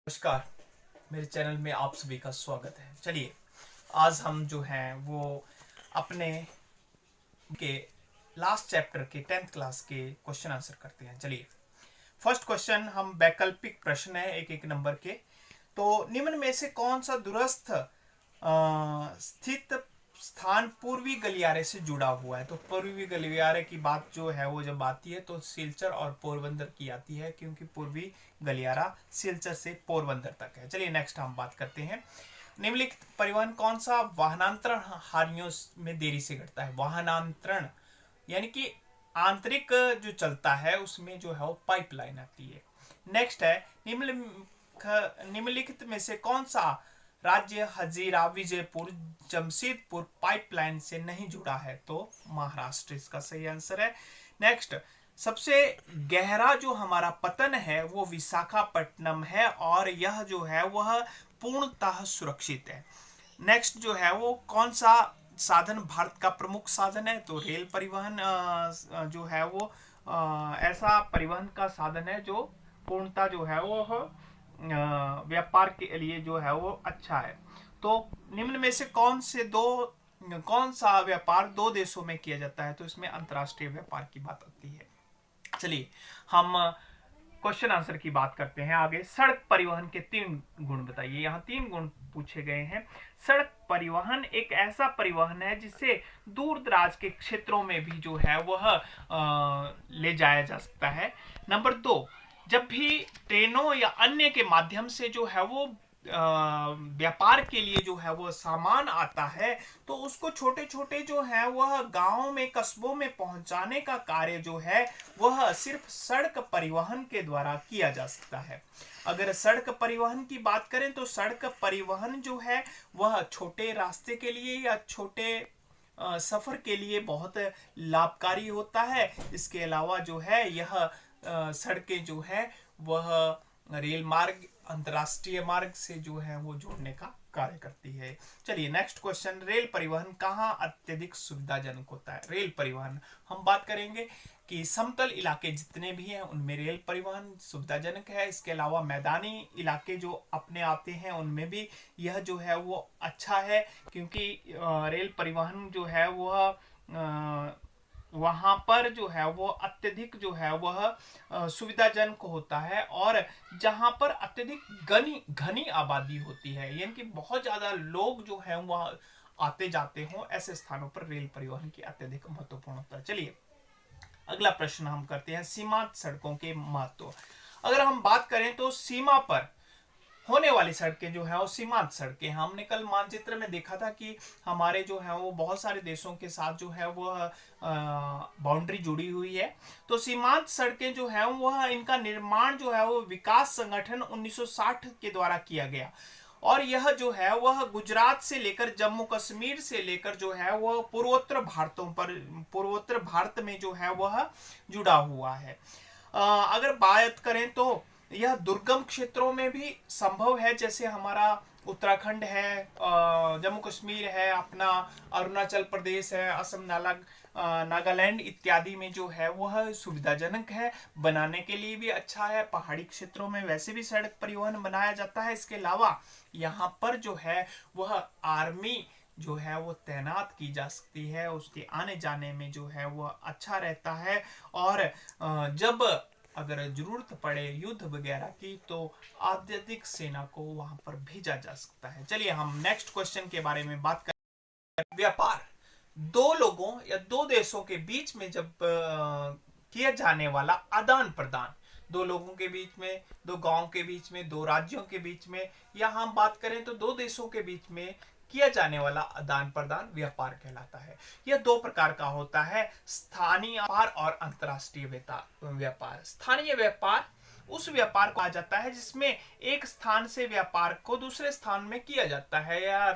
नमस्कार। मेरे चैनल में आप सभी का स्वागत है। चलिए आज हम जो हैं वो अपने के लास्ट चैप्टर के 10th क्लास के क्वेश्चन आंसर करते हैं। चलिए फर्स्ट क्वेश्चन हम वैकल्पिक प्रश्न है एक एक नंबर के। तो निम्न में से कौन सा दूरस्थ स्थित स्थान पूर्वी गलियारे से जुड़ा हुआ है। तो पूर्वी गलियारे की बात जो है वो जब आती है तो सिलचर और पोरबंदर की आती है, क्योंकि पूर्वी गलियारा सिलचर से पोरबंदर तक है। चलिए नेक्स्ट हम बात करते हैं। निम्नलिखित परिवहन कौन सा वाहनांतरण हानियों में देरी से घटता है। वाहनांतरण यानी कि आंतरिक जो चलता है उसमें जो है वो पाइपलाइन आती है। नेक्स्ट है निम्नलिखित में से कौन सा राज्य हजीरा विजयपुर जमशेदपुर पाइपलाइन से नहीं जुड़ा है। तो महाराष्ट्र इसका सही आंसर है। नेक्स्ट, सबसे गहरा जो हमारा पतन है वो विशाखापट्टनम है और यह जो है वह पूर्णतः सुरक्षित है। नेक्स्ट जो है वो कौन सा साधन भारत का प्रमुख साधन है। तो रेल परिवहन जो है वो ऐसा परिवहन का साधन है जो पूर्णतः जो है वो व्यापार के लिए जो है वो अच्छा है। तो निम्न में से कौन सा व्यापार दो देशों में किया जाता है। तो इसमें अंतर्राष्ट्रीय व्यापार की बात आती है। चलिए हम क्वेश्चन आंसर की बात करते हैं आगे। सड़क परिवहन के 3 गुण बताइए। यहाँ 3 गुण पूछे गए हैं। सड़क परिवहन एक ऐसा परिवहन है जिसे दूर दराज के क्षेत्रों में भी जो है वह ले जाया जा सकता है। नंबर 2, जब भी ट्रेनों या अन्य के माध्यम से जो है वो व्यापार के लिए जो है वो सामान आता है तो उसको छोटे छोटे जो है वह गांवों में कस्बों में पहुंचाने का कार्य जो है वह सिर्फ सड़क परिवहन के द्वारा किया जा सकता है। अगर सड़क परिवहन की बात करें तो सड़क परिवहन जो है वह छोटे रास्ते के लिए या छोटे सफर के लिए बहुत लाभकारी होता है। इसके अलावा जो है यह सड़कें जो है वह रेल मार्ग अंतरराष्ट्रीय मार्ग से जो है वो जोड़ने का कार्य करती है। चलिए नेक्स्ट क्वेश्चन, रेल परिवहन कहाँ अत्यधिक सुविधाजनक होता है। रेल परिवहन हम बात करेंगे कि समतल इलाके जितने भी हैं उनमें रेल परिवहन सुविधाजनक है। इसके अलावा मैदानी इलाके जो अपने आते हैं उनमें भी यह जो है वो अच्छा है, क्योंकि रेल परिवहन जो है वह वहां पर जो है वो अत्यधिक जो है वह सुविधाजनक होता है। और जहां पर अत्यधिक घनी आबादी होती है यानी कि बहुत ज्यादा लोग जो है वह आते जाते हों, ऐसे स्थानों पर रेल परिवहन की अत्यधिक महत्वपूर्ण होता है। चलिए अगला प्रश्न हम करते हैं, सीमांत सड़कों के महत्व। अगर हम बात करें तो सीमा पर होने वाली सड़कें जो है वो सीमांत सड़कें। हमने कल मानचित्र में देखा था कि हमारे जो है वो बहुत सारे देशों के साथ जो है वो बाउंड्री जुड़ी हुई है। तो सीमांत सड़कें जो है वह इनका निर्माण जो है वो विकास संगठन 1960 के द्वारा किया गया और यह जो है वह गुजरात से लेकर जम्मू कश्मीर से लेकर जो है वह पूर्वोत्तर भारत में जो है वह जुड़ा हुआ है। अगर बात करें तो यह दुर्गम क्षेत्रों में भी संभव है, जैसे हमारा उत्तराखंड है, जम्मू कश्मीर है, अपना अरुणाचल प्रदेश है, असम नागालैंड इत्यादि में जो है वह सुविधाजनक है, बनाने के लिए भी अच्छा है। पहाड़ी क्षेत्रों में वैसे भी सड़क परिवहन बनाया जाता है। इसके अलावा यहाँ पर जो है वह आर्मी जो है वो तैनात की जा सकती है, उसके आने जाने में जो है वह अच्छा रहता है। और जब अगर जरूरत पड़े युद्ध वगैरह की तो अत्यधिक सेना को वहां पर भेजा जा सकता है। चलिए हम नेक्स्ट क्वेश्चन के बारे में बात करें। व्यापार दो लोगों या दो देशों के बीच में जब किया जाने वाला आदान प्रदान, दो लोगों के बीच में, दो गांव के बीच में, दो राज्यों के बीच में, या हम बात करें तो दो देशों के बीच में किया जाने वाला आदान प्रदान व्यापार कहलाता है। यह 2 प्रकार का होता है, स्थानीय व्यापार और अंतरराष्ट्रीय व्यापार। स्थानीय व्यापार उस व्यापार को कहा जाता है जिसमें एक स्थान से व्यापार को दूसरे स्थान में किया जाता है, या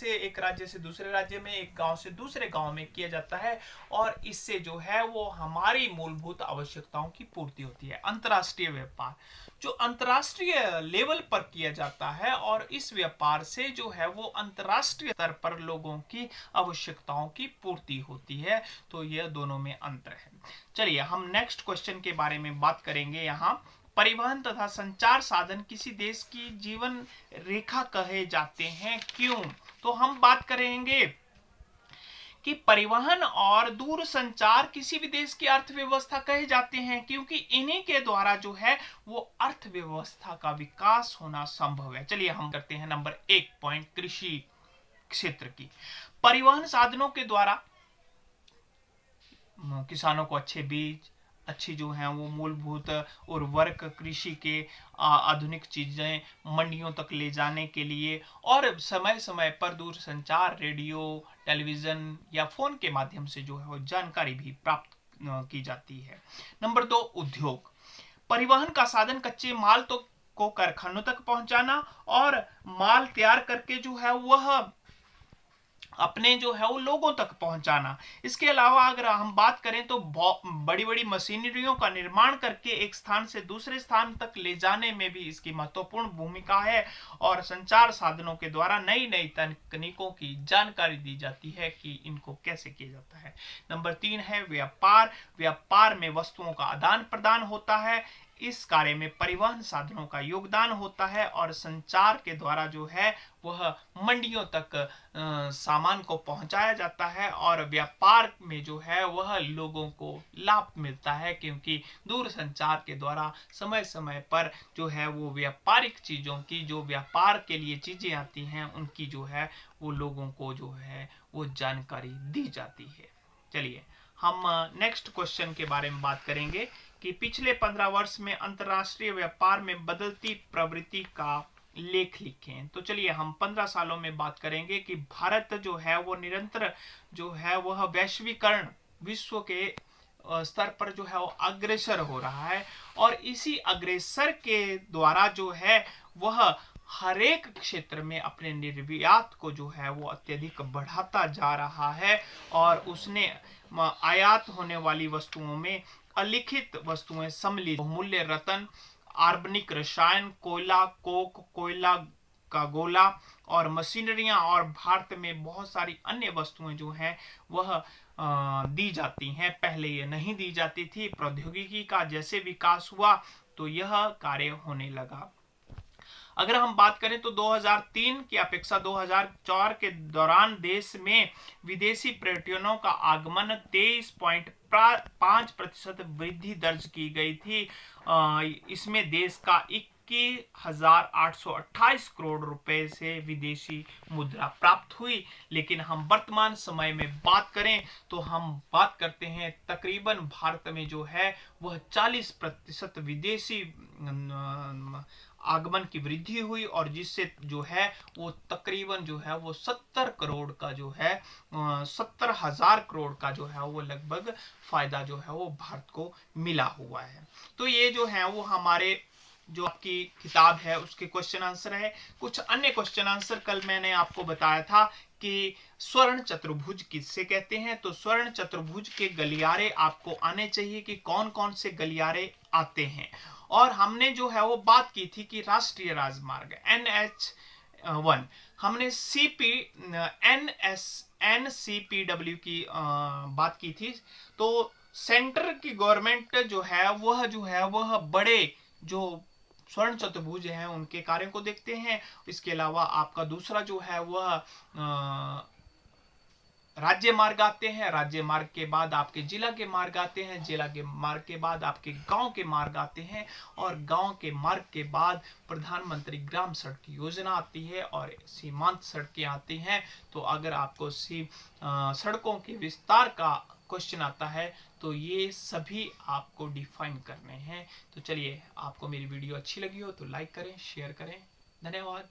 एक राज्य से दूसरे राज्य में, एक गांव से दूसरे गांव में किया जाता है और इससे जो है वो हमारी मूलभूत आवश्यकताओं की पूर्ति होती है। अंतरराष्ट्रीय व्यापार जो अंतरराष्ट्रीय लेवल पर किया जाता है और इस व्यापार से जो है वो अंतरराष्ट्रीय स्तर पर लोगों की आवश्यकताओं की पूर्ति होती है। तो यह दोनों में अंतर है। चलिए हम नेक्स्ट क्वेश्चन के बारे में बात करेंगे। यहाँ परिवहन तथा संचार साधन किसी देश की जीवन रेखा कहे जाते हैं, क्यों? तो हम बात करेंगे कि परिवहन और दूर संचार किसी भी देश की अर्थव्यवस्था कहे जाते हैं, क्योंकि इन्हीं के द्वारा जो है वो अर्थव्यवस्था का विकास होना संभव है। चलिए हम करते हैं नंबर 1 पॉइंट कृषि क्षेत्र की। परिवहन साधनों के द्वारा किसानों को अच्छे बीज, अच्छी जो है वो मूलभूत उर्वरक, कृषि के आधुनिक चीजें मंडियों तक ले जाने के लिए और समय समय पर दूर संचार, रेडियो, टेलीविजन या फोन के माध्यम से जो है वो जानकारी भी प्राप्त की जाती है। नंबर 2 उद्योग। परिवहन का साधन कच्चे माल तो को कारखानों तक पहुंचाना और माल तैयार करके जो है वह अपने जो है वो लोगों तक पहुंचाना। इसके अलावा अगर हम बात करें तो बड़ी बड़ी मशीनरियों का निर्माण करके एक स्थान से दूसरे स्थान तक ले जाने में भी इसकी महत्वपूर्ण भूमिका है और संचार साधनों के द्वारा नई नई तकनीकों की जानकारी दी जाती है कि इनको कैसे किया जाता है। नंबर 3 है व्यापार। व्यापार में वस्तुओं का आदान प्रदान होता है, इस कार्य में परिवहन साधनों का योगदान होता है और संचार के द्वारा जो है वह मंडियों तक सामान को पहुंचाया जाता है और व्यापार में जो है वह लोगों को लाभ मिलता है, क्योंकि दूर संचार के द्वारा समय समय पर जो है वो व्यापारिक चीजों की, जो व्यापार के लिए चीजें आती हैं उनकी जो है वो लोगों को जो है वो जानकारी दी जाती है। चलिए हम नेक्स्ट क्वेश्चन के बारे में बात करेंगे कि पिछले 15 वर्ष में अंतरराष्ट्रीय व्यापार में बदलती प्रवृत्ति का लेख लिखें। तो चलिए हम 15 सालों में बात करेंगे कि भारत जो है वो निरंतर जो है वह वैश्वीकरण, विश्व के स्तर पर जो है वो अग्रसर हो रहा है और इसी अग्रसर के द्वारा जो है वह हर एक क्षेत्र में अपने निर्यात को जो है वो अत्यधिक बढ़ाता जा रहा है और उसने आयात होने वाली वस्तुओं में अलिखित वस्तुएं सम्मिलित मूल्य रतन, कार्बनिक रसायन, कोयला, कोक, कोयला का गोला और मशीनरियां और भारत में बहुत सारी अन्य वस्तुएं जो हैं वह दी जाती हैं। पहले ये नहीं दी जाती थी। प्रौद्योगिकी का जैसे विकास हुआ तो यह कार्य होने लगा। अगर हम बात करें तो 2003 की अपेक्षा 2004 के दौरान देश में विदेशी पर्यटकों का आगमन 23.5% वृद्धि दर्ज की गई थी। इसमें देश का 21,828 करोड़ रुपए से विदेशी मुद्रा प्राप्त हुई। लेकिन हम वर्तमान समय में बात करें तो हम बात करते हैं तकरीबन भारत में जो है वह 40% विदेशी आगमन की वृद्धि हुई और जिससे जो है वो तकरीबन जो है वो 70 करोड़ का जो है 70,000 करोड़ का जो है वो लगभग फायदा जो है वो भारत को मिला हुआ है। तो ये जो है वो हमारे जो आपकी किताब है उसके क्वेश्चन आंसर है। कुछ अन्य क्वेश्चन आंसर कल मैंने आपको बताया था कि स्वर्ण चतुर्भुज किससे कहते हैं। तो स्वर्ण चतुर्भुज के गलियारे आपको आने चाहिए कि कौन कौन से गलियारे आते हैं। और हमने जो है वो बात की थी कि राष्ट्रीय राजमार्ग NH1 हमने NCPW की बात की थी। तो सेंटर की गवर्नमेंट जो है वह बड़े जो स्वर्ण चतुर्भुज हैं उनके कार्यों को देखते हैं। इसके अलावा आपका दूसरा जो है वह राज्य मार्ग आते हैं, राज्य मार्ग के बाद आपके जिला के मार्ग आते हैं, जिला के मार्ग के बाद आपके गांव के मार्ग आते हैं और गांव के मार्ग के बाद प्रधानमंत्री ग्राम सड़क योजना आती है और सीमांत सड़कें आती हैं। तो अगर आपको सड़कों के विस्तार का क्वेश्चन आता है तो ये सभी आपको डिफाइन करने हैं। तो चलिए आपको मेरी वीडियो अच्छी लगी हो तो लाइक करें, शेयर करें। धन्यवाद।